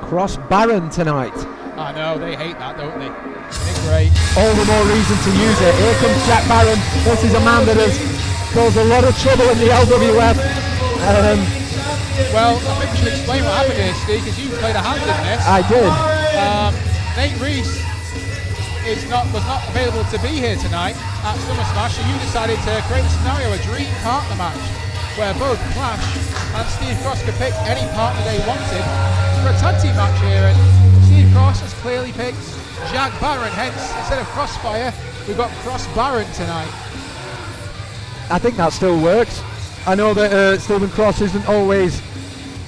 Cross Barron tonight. I know, they hate that, don't they? They're great. All the more reason to use it. Here comes Jack Barron. This is a man that has caused a lot of trouble in the LWF. Well, I think we should explain what happened here, Steve, because you played a hand in this. I did. Nate Reese was not available to be here tonight at SummerSmash, so you decided to create a scenario, a dream partner match, where both Clash and Steve Cross could pick any partner they wanted for a tag team match here, and Steve Cross has clearly picked Jack Barron, hence instead of Crossfire we've got Cross Barron tonight. I think that still works. I know that Stephen Cross isn't always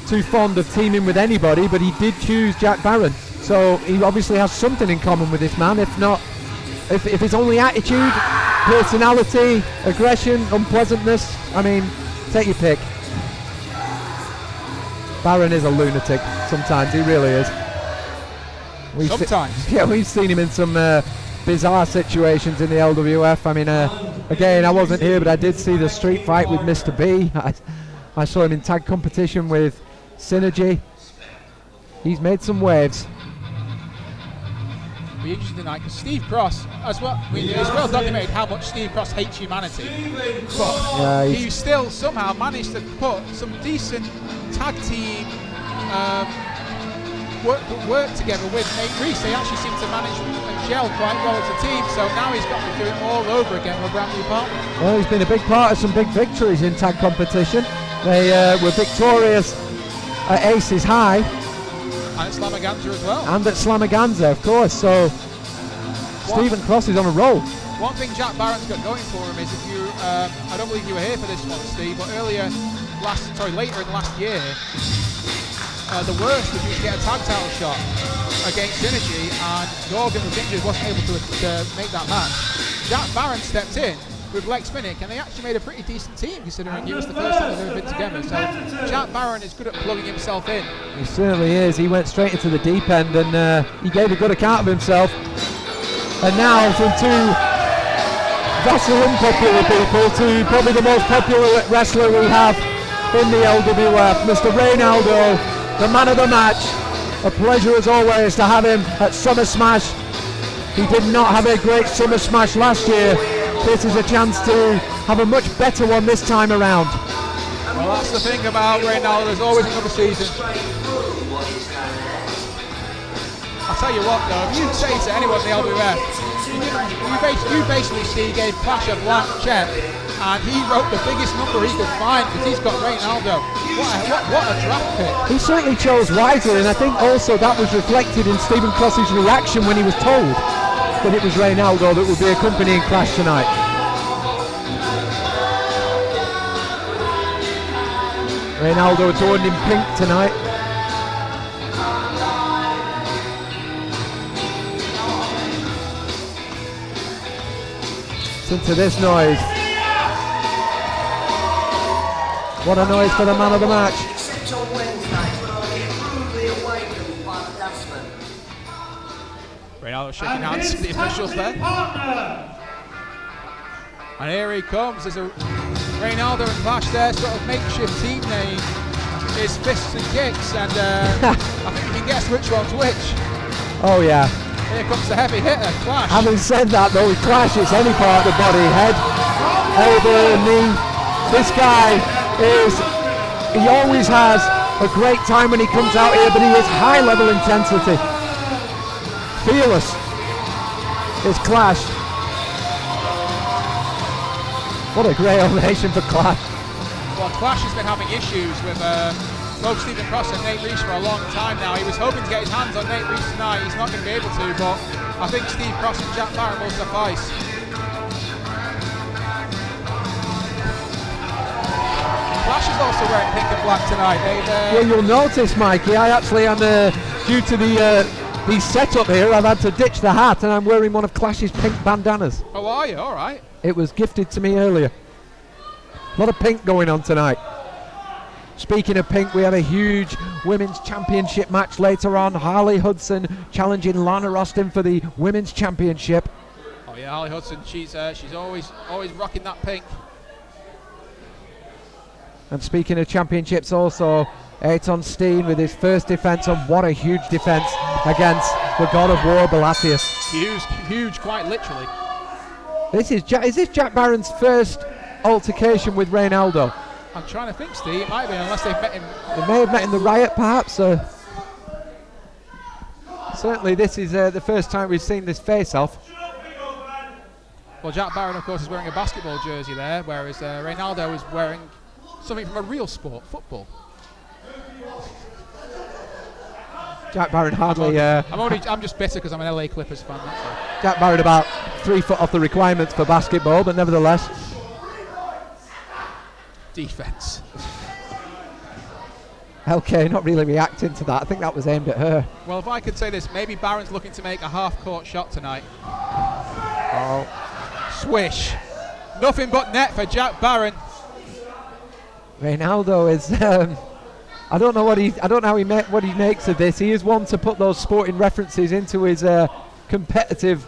too fond of teaming with anybody, but he did choose Jack Barron, so he obviously has something in common with this man. If not, if it's only attitude, personality, aggression, unpleasantness, I mean, take your pick. Barron is a lunatic sometimes, he really is. Sometimes. Yeah, we've seen him in some bizarre situations in the LWF. I mean, again, I wasn't here, but I did see the street fight with Mr. B. I saw him in tag competition with Synergy. He's made some waves. Be interesting tonight because Steve Cross, as well, it's well documented how much Steve Cross hates humanity, but he still somehow managed to put some decent tag team work together with Nate Reese. They actually seem to manage and gel quite well as a team, so now he's got to do it all over again with a brand new partner. Well, he's been a big part of some big victories in tag competition. They were victorious at Aces High. And at Slamaganza as well. And at Slamaganza, of course, so Stephen Cross is on a roll. One thing Jack Barron's got going for him is, if you, I don't believe you were here for this one, Steve, but later in last year, the worst was to get a tag title shot against Synergy, and Gorgon was injured, wasn't able to make that match. Jack Barron stepped in with Lex Minnick, and they actually made a pretty decent team considering it was the first time they've ever been together. So Jack Barron is good at plugging himself in. He certainly is. He went straight into the deep end, and he gave a good account of himself. And now from two vastly unpopular people to probably the most popular wrestler we have in the LWF, Mr. Reynaldo, the man of the match. A pleasure as always to have him at SummerSmash. He did not have a great SummerSmash last year. This is a chance to have a much better one this time around. Well, that's the thing about Reynaldo, there's always another season. I'll tell you what though, if you say to anyone in the LWF, you basically see, gave Clash a blank check, and he wrote the biggest number he could find because he's got Reynaldo. What a draft pick. He certainly chose wisely, and I think also that was reflected in Stephen Cross's reaction when he was told that it was Reynaldo that would be accompanying Clash tonight. Reynaldo adorned in pink tonight. Listen to this noise. What a noise for the man of the match. Reynaldo shaking hands with the officials there. And here he comes. There's a Reynaldo and Clash there, sort of makeshift team name is Fists and Kicks, and I think we can guess which one's which. Oh yeah. Here comes the heavy hitter, Clash. Having said that though, with Clash it's any part of the body, head, elbow, knee. This guy he always has a great time when he comes out here, but he is high level intensity. Fearless is Clash. What a great ovation for Clash. Well, Clash has been having issues with both Stephen Cross and Nate Reese for a long time now. He was hoping to get his hands on Nate Reese tonight. He's not going to be able to, but I think Steve Cross and Jack Barron will suffice. Clash is also wearing pink and black tonight. Well, you'll notice, Mikey, I actually am, due to the setup here, I've had to ditch the hat and I'm wearing one of Clash's pink bandanas. Oh, are you? All right. It was gifted to me earlier. A lot of pink going on tonight. Speaking of pink, we have a huge women's championship match later on. Harley Hudson challenging Lana Austin for the women's championship. Oh yeah, Harley Hudson, she's always rocking that pink. And speaking of championships also, Aton Steen with his first defence, and what a huge defence against the god of war, Belasius. Huge, quite literally. Is this Jack Barron's first altercation with Reynaldo? I'm trying to think, Steve. It might have been, unless they've met him. They may have met in the Riot, perhaps. Certainly, this is the first time we've seen this face-off. Well, Jack Barron, of course, is wearing a basketball jersey there, whereas Reynaldo is wearing something from a real sport, football. Jack Barron hardly... I'm just bitter because I'm an LA Clippers fan, that's all. Jack Barron about 3 foot off the requirements for basketball, but nevertheless... Defense. LK not really reacting to that. I think that was aimed at her. Well, if I could say this, maybe Barron's looking to make a half-court shot tonight. Oh. Swish. Nothing but net for Jack Barron. Reynaldo is... I don't know what he makes of this. He is one to put those sporting references into his competitive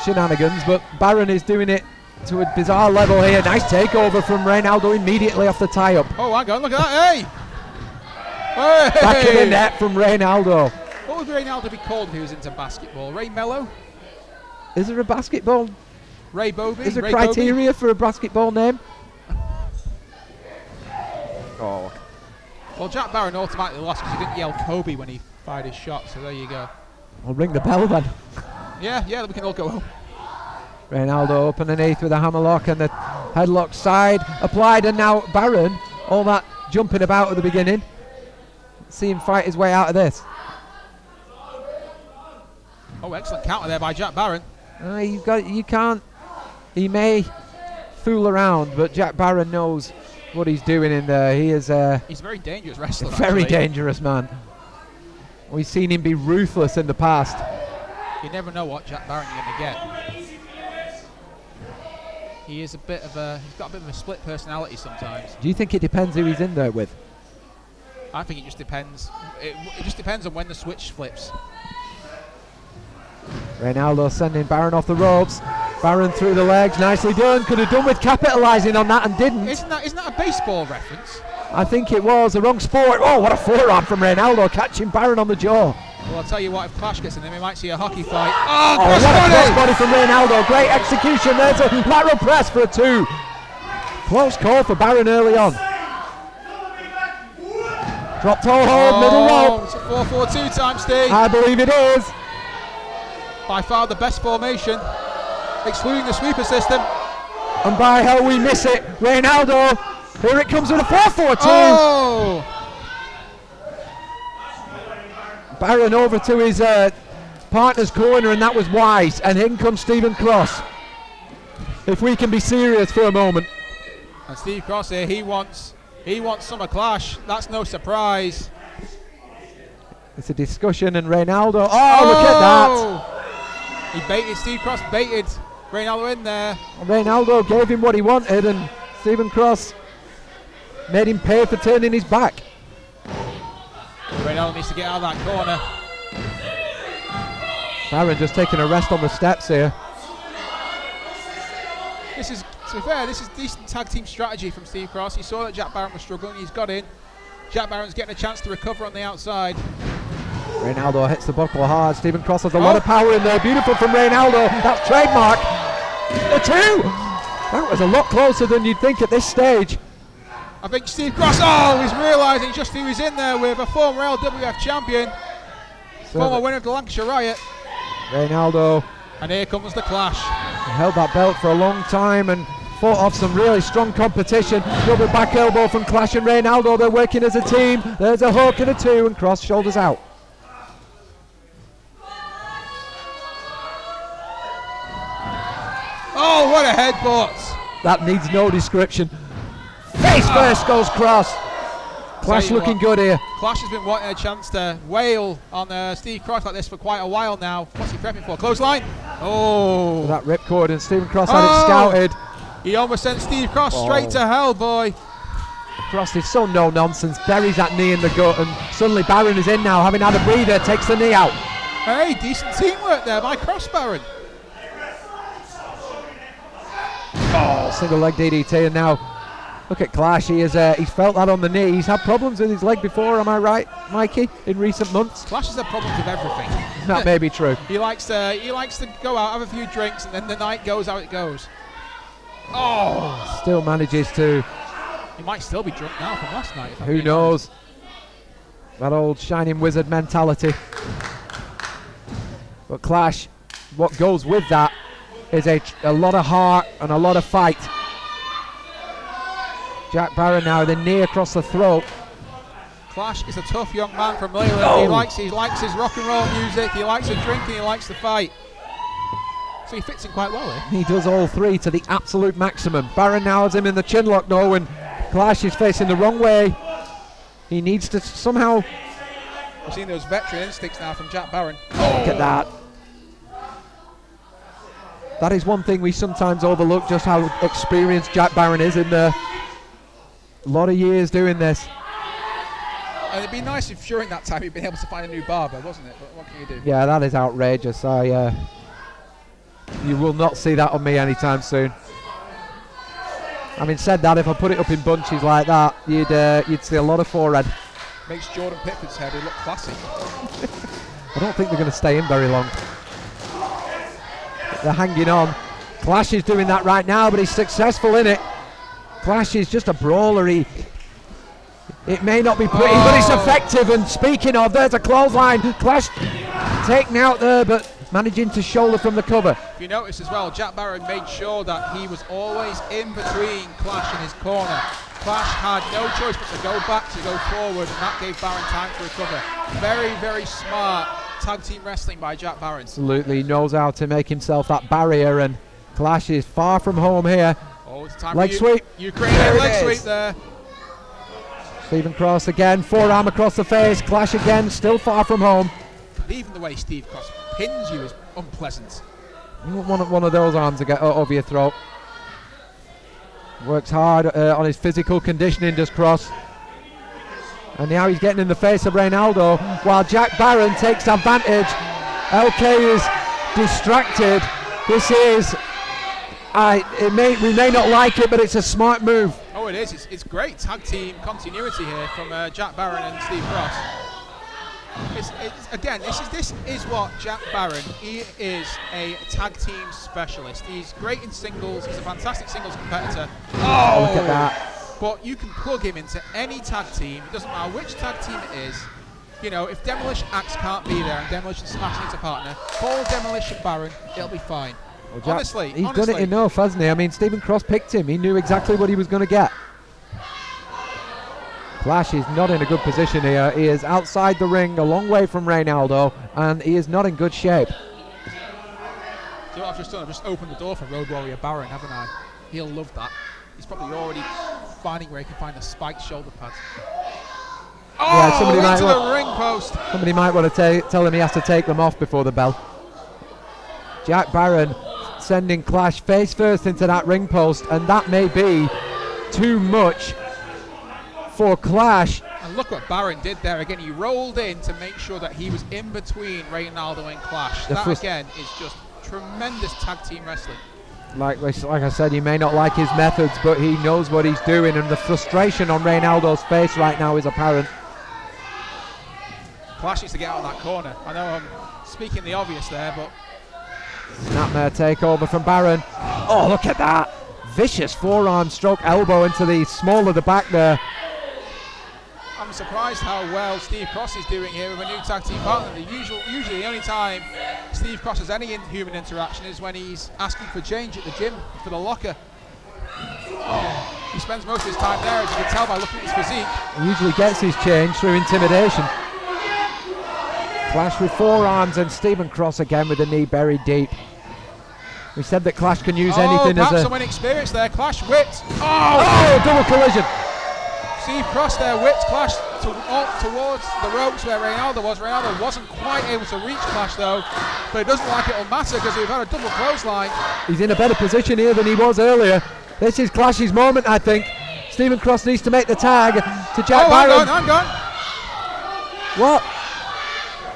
shenanigans, but Barron is doing it to a bizarre level here. Nice takeover from Reynaldo immediately off the tie-up. Oh, hang on, look at that, hey! Hey! Back in the net from Reynaldo. What would Reynaldo be called if he was into basketball? Ray Mello? Is there a basketball? Ray Bobby? Is there Ray criteria Bobby? for a basketball name? Oh. Well, Jack Barron automatically lost because he didn't yell Kobe when he fired his shot, so there you go. I'll ring the bell then. Yeah, we can all go home. Reynaldo up underneath with a hammerlock and the headlock side applied, and now Barron, all that jumping about at the beginning, see him fight his way out of this. Oh, excellent counter there by Jack Barron. He may fool around, but Jack Barron knows what he's doing in there. He's a very dangerous wrestler. Very dangerous man. We've seen him be ruthless in the past. You never know what Jack Barron you're going to get. He's got a bit of a split personality sometimes. Do you think it depends who he's in there with? I think it just depends. It just depends on when the switch flips. Reynaldo sending Barron off the ropes. Barron through the legs, nicely done. Could have done with capitalising on that and didn't. Isn't that a baseball reference? I think it was the wrong sport. Oh, what a forearm from Reynaldo, catching Barron on the jaw. Well, I'll tell you what, if Clash gets in there, we might see a hockey fight. Oh, what a crossbody from Reynaldo. Great execution. There's a lateral press for a 2. Close call for Barron early on. Drop toe hold, middle rope. It's a 4-4-2 time, Steve. I believe it is. By far the best formation, excluding the sweeper system. And by hell we miss it. Reynaldo, here it comes with a 4-4-2. Oh! Barron over to his partner's corner, and that was wise. And in comes Stephen Cross. If we can be serious for a moment. And Steve Cross here, he wants Summer Clash. That's no surprise. It's a discussion, and Reynaldo. Oh, look at that! Steve Cross baited Reynaldo in there. Reynaldo gave him what he wanted, and Stephen Cross made him pay for turning his back. Reynaldo needs to get out of that corner. Barron just taking a rest on the steps here. To be fair, this is decent tag team strategy from Steve Cross. He saw that Jack Barron was struggling. He's got in. Jack Barron's getting a chance to recover on the outside. Reynaldo hits the buckle hard. Stephen Cross has a lot of power in there. Beautiful from Reynaldo. That's trademark. The 2. That was a lot closer than you'd think at this stage. I think Steve Cross, he's realising just who he's in there with, a former LWF champion, former winner of the Lancashire Riot. Reynaldo. And here comes the Clash. He held that belt for a long time and fought off some really strong competition. Double back elbow from Clash and Reynaldo. They're working as a team. There's a hook and a 2, and Cross shoulders out. Oh, what a headbutt. That needs no description. Face first goes Cross. Clash looking good here. Clash has been wanting a chance to wail on Steve Cross like this for quite a while now. What's he prepping for? Clothesline? Oh. For that ripcord, and Stephen Cross had it scouted. He almost sent Steve Cross straight to hell, boy. Cross is so no nonsense. Buries that knee in the gut, and suddenly Barron is in now, having had a breather, takes the knee out. Hey, decent teamwork there by Cross Barron. Oh, single leg DDT, and now Look at Clash. He's felt that on the knee. He's had problems with his leg before. Am I right, Mikey? In recent months. Clash has had problems with everything. That may be true. He likes to go out, have a few drinks, and then the night goes how it goes. Oh! Still manages to. He might still be drunk now from last night. Who knows? That old shining wizard mentality. But Clash, what goes with that is a lot of heart and a lot of fight. Jack Barron now with a knee across the throat. Clash is a tough young man from Leyland. Oh. He likes his rock and roll music, he likes the drinking, he likes the fight. So he fits in quite well here. He does all three to the absolute maximum. Barron now has him in the chin lock though, and Clash is facing the wrong way. He needs to somehow. We've seen those veteran instincts now from Jack Barron. Oh. Look at that. That is one thing we sometimes overlook, just how experienced Jack Barron is in the. A lot of years doing this. And it'd be nice if during that time he'd been able to find a new barber, wasn't it? But what can you do? Yeah, that is outrageous. You will not see that on me anytime soon. Having said that, if I put it up in bunches like that, you'd see a lot of forehead. Makes Jordan Pickford's head look classy. I don't think they're going to stay in very long. They're hanging on. Clash is doing that right now, but he's successful in it. Clash is just a brawler. It may not be pretty, but it's effective. And speaking of, there's a clothesline. Clash taken out there, but managing to shoulder from the cover. If you notice as well, Jack Barron made sure that he was always in between Clash and his corner. Clash had no choice but to go back, to go forward, and that gave Barron time to recover. Very, very smart tag team wrestling by Jack Barron. Absolutely, he knows how to make himself that barrier, and Clash is far from home here. Oh, it's time leg for sweep. Ukrainian leg sweep there. Stephen Cross again, forearm across the face. Clash again, still far from home. Even the way Steve Cross pins you is unpleasant. You want one of those arms to get over your throat. Works hard on his physical conditioning, does Cross. And now he's getting in the face of Reynaldo, while Jack Barron takes advantage. LK is distracted. This is, we may not like it, but it's a smart move. Oh, it is. It's great tag team continuity here from Jack Barron and Steve Cross. Again, this is what Jack Barron. He is a tag team specialist. He's great in singles. He's a fantastic singles competitor. Oh, look at that. But you can plug him into any tag team. It doesn't matter which tag team it is. You know, if Demolition Axe can't be there and Demolition Smash needs a partner, call Demolition Barron. It'll be fine. Well, Jack, honestly, done it enough, hasn't he? I mean, Stephen Cross picked him. He knew exactly what he was going to get. Clash is not in a good position here. He is outside the ring, a long way from Reynaldo, and he is not in good shape. So what I've just done, I've just opened the door for Road Warrior Barron, haven't I? He'll love that. He's probably already finding where he can find the spiked shoulder pads. Oh, yeah, into the ring post. Somebody might want to tell him he has to take them off before the bell. Jack Barron sending Clash face first into that ring post, and that may be too much for Clash. And look what Barron did there again. He rolled in to make sure that he was in between Reynaldo and Clash. That again is just tremendous tag team wrestling. Like I said, he may not like his methods, but he knows what he's doing, and the frustration on Reynaldo's face right now is apparent. Clash needs to get out of that corner. I know I'm speaking the obvious there, but... Snapmare takeover from Barron. Oh, look at that. Vicious forearm stroke elbow into the small of the back there. I'm surprised how well Steve Cross is doing here with a new tag team partner. Usually the only time Steve Cross has any human interaction is when he's asking for change at the gym for the locker. Oh, he spends most of his time there, as you can tell by looking at his physique. He usually gets his change through intimidation. Clash with forearms, and Stephen Cross again with the knee buried deep. We said that Clash can use anything as a... perhaps some inexperience there. Clash whipped. Oh, double collision. Steve Cross there whipped Clash towards the ropes where Reynaldo was. Reynaldo wasn't quite able to reach Clash though, but it doesn't like it'll matter because we've had a double clothesline. He's in a better position here than he was earlier. This is Clash's moment, I think. Stephen Cross needs to make the tag to Jack Barron. I'm gone. What?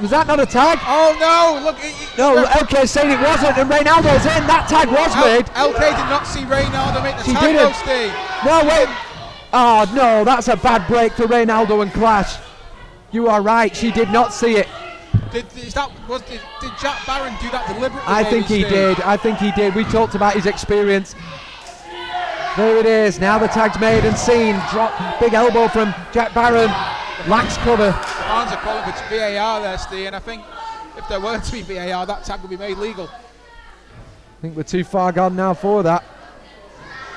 Was that not a tag? Oh no! Look. No, LK saying it wasn't, and Reynaldo's in. That tag was made. LK did not see Reynaldo make the tag, though, Steve. No, wait. Oh no, that's a bad break for Reynaldo and Clash. You are right, she did not see it. Did Jack Barron do that deliberately? I think he did. I think he did. We talked about his experience. There it is. Now the tag's made and seen. Drop, big elbow from Jack Barron. Lacks cover. The fans are calling for VAR there, Steve, and I think if there were to be VAR, that tag would be made legal. I think we're too far gone now for that.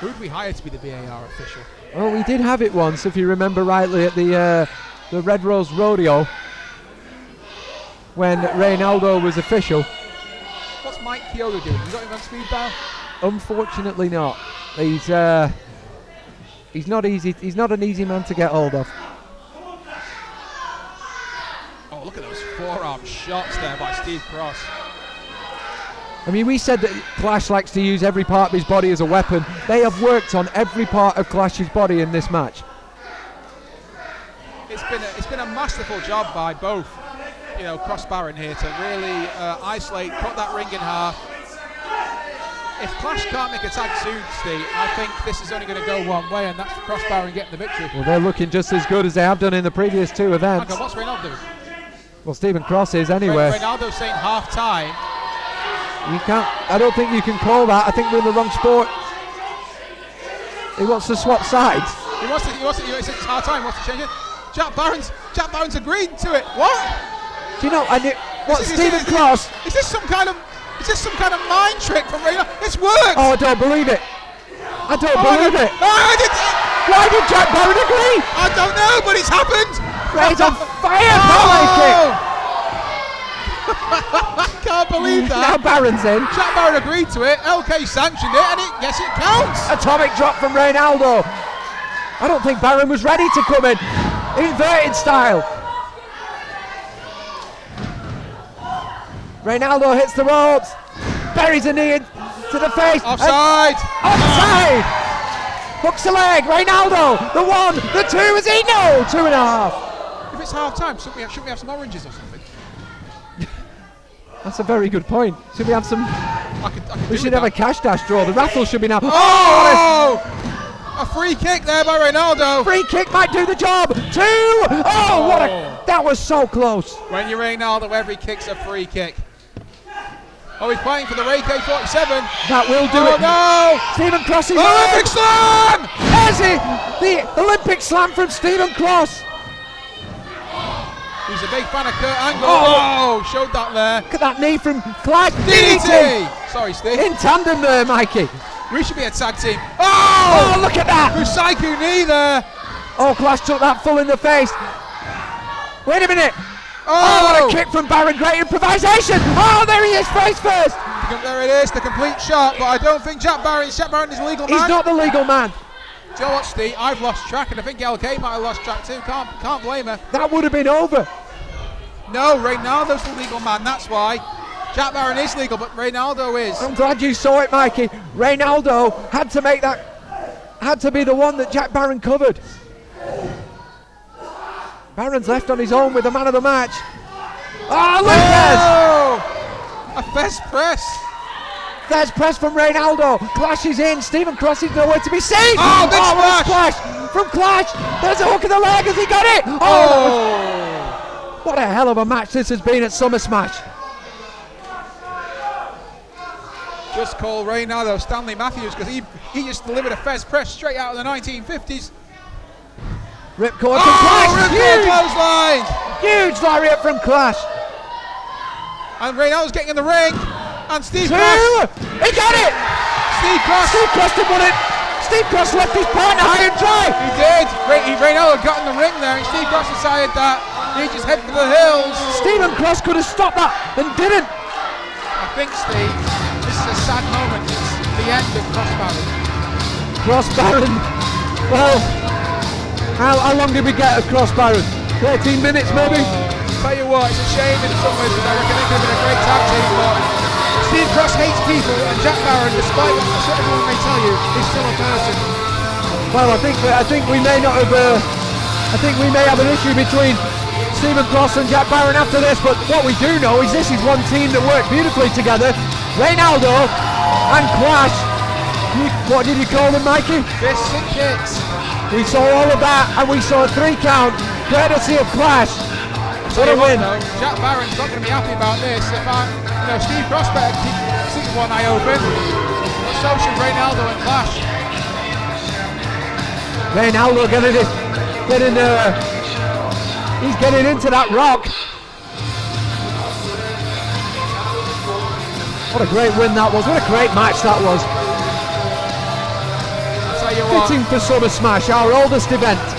Who would we hire to be the VAR official? Oh, we did have it once, if you remember rightly, at the Red Rose Rodeo when Reynaldo was official. What's Mike Chiodo doing? You got him on speed dial? Unfortunately not. He's not easy. He's not an easy man to get hold of. Oh, look at those forearm shots there by Steve Cross. I mean, we said that Clash likes to use every part of his body as a weapon. They have worked on every part of Clash's body in this match. It's been a masterful job by both, Cross Barron here to really isolate, cut that ring in half. If Clash can't make a tag soon, Steve, I think this is only going to go one way, and that's Cross Barron getting the victory. Well, they're looking just as good as they have done in the previous two events. Hang on, what's Reynaldo doing? Well, Stephen Cross is anyway. Reynaldo's saying half time. You can't. I don't think you can call that. I think we're in the wrong sport. He wants to swap sides. He wants to. It's half time. He wants to change it. Jack Barron's agreed to it. What? Do you know? Stephen Cross? Is this some kind of mind trick from Reynaldo? It's worked. Oh, I don't believe it. I don't believe it. Why did Jack Barron agree? I don't know, but it's happened. He's on fire. I can't believe that. Now Barron's in. Jack Barron agreed to it. LK sanctioned it, and yes, it counts. Atomic drop from Reynaldo. I don't think Barron was ready to come in. Inverted style. Reynaldo hits the ropes. Buries a knee to the face. Offside. Offside. Hooks the leg. Reynaldo. The 1, the 2. Is he? No. 2.5. If it's half time, shouldn't we have some oranges or something? That's a very good point. Should we have some? We should have a cash dash draw. The raffle should be now. Oh! A free kick there by Reynaldo. Free kick might do the job. 2. Oh, that was so close. When you're Reynaldo, every kick's a free kick. Oh, he's playing for the Ray K47. That will do it. Oh no! Stephen Cross is Olympic slam! There's it. The Olympic slam from Stephen Cross. He's a big fan of Kurt Angle. Oh, showed that there. Look at that knee from Clash. DDT! Sorry, Steve. In tandem there, Mikey. We should be a tag team. Oh, look at that. Musaiku knee there. Oh, Clash took that full in the face. Wait a minute. Oh, what a kick from Barron. Great improvisation. Oh, there he is, face first. There it is, the complete shot. But I don't think Jack Barron is the legal man. He's not the legal man. Do you know what, Steve? I've lost track, and I think LK might have lost track too. Can't blame her. That would have been over. No, Reynaldo's the legal man. That's why. Jack Barron is legal, but Reynaldo is. I'm glad you saw it, Mikey. Reynaldo had to make that. Had to be the one that Jack Barron covered. Barron's left on his own with the man of the match. Oh, look at a Fez press. There's press from Reynaldo. Clash is in. Stephen Cross is nowhere to be seen. Oh, big splash from Clash. There's a hook in the leg. Has he got it? Oh, what a hell of a match this has been at SummerSmash. Just call Reynaldo Stanley Matthews because he just delivered a Fez press straight out of the 1950s. Ripcord from Clash. Ripcord clothesline. Huge lariat from Clash. And Reynaldo's getting in the ring. And Steve Cross. He got it. Steve Cross did win it. Steve Cross left his partner high and dry. He did. Reynaldo got in the ring there, and Steve Cross decided that he just headed for the hills. Stephen Cross could have stopped that and didn't. I think, Steve, this is a sad moment. It's the end of Cross Barron. Cross Barron. Well, how long did we get at Cross Barron? 13 minutes maybe? Tell you what, it's a shame in some ways because I reckon it could have been a great tag team, but Steve Cross hates people, and Jack Barron, despite what everyone may tell you, is still a person. Well, I think we may not have. I think we may have an issue between Stephen Cross and Jack Barron after this, but what we do know is this is one team that worked beautifully together. Reynaldo and Clash. What did you call them, Mikey? Fists and kicks. We saw all of that, and we saw a 3 count, courtesy of Clash. What a win. Though, Jack Barron's not going to be happy about this. If Steve Prospect keeps one eye open, but so should Reynaldo and Clash. Reynaldo he's getting into that rock. What a great win that was. What a great match that was. I'll tell you what. Fitting for SummerSmash, our oldest event.